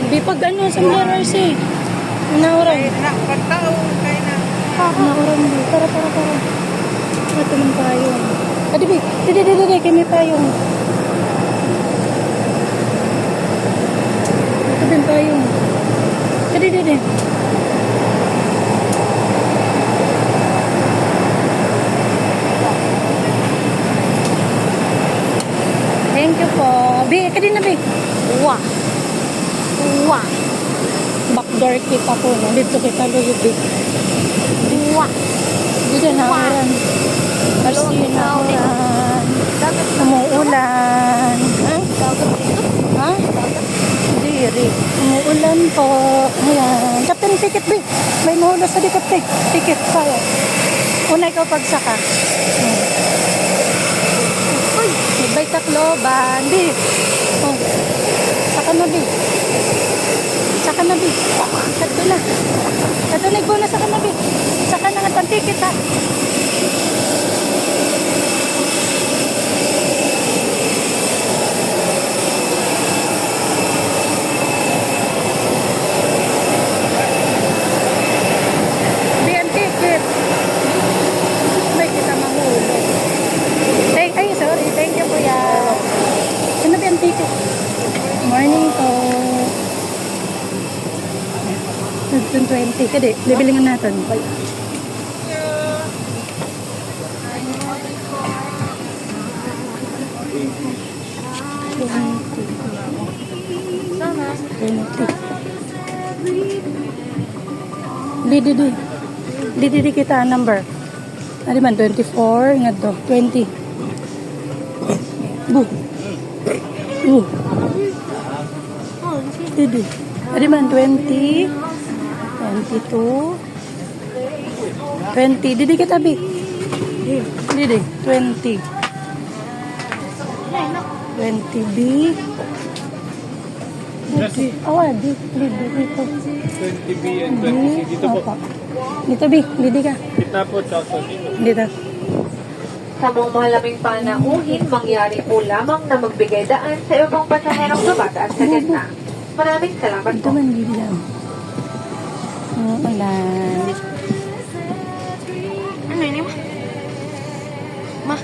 Di pag ano, sa mirrors eh. Nauran. Pagtao, kaya na. Nauran di. Tara. Ito ng payong. Adi, bi. Didi, kami payong. Ito din payong. Didi. Thank you po. Bi, kadin na bi. Wah. Backdoor kita po. No? Dito kita luyod bi. Wah. Dito na ulan. Kasi na ulan. Umuulan. Ha? Diri. Umuulan po. Ayan. Captain, ticket bi. May mahula sa di Captain. Ticket. Kaya. Una ikaw pagsaka. Uy. May Tacloban. Bi. Oh. Saka na bi. Katulig mo na sa kanabi. Saka na nga ticket ha. Biyan ticket. May kita mahulog. Sorry. Thank you kuya. Ano biyan ticket? Morning po. 20 kadi, bibilingan natin. Di kita number. Ano man 24 nga to 20. Di. Ano man 20 22 20 didi kita bi didi 20 B di dito 20B and 20C. Dito po. Dito bi, didi ka Kita po, Choso. dito. Sa mga malaming panauhin, mangyari po lamang na magbigay daan sa ibang pasaherong dumadaan sa gitna. Maraming salamat Ito po. man didi lang. Ulan. Ano yun, Ma?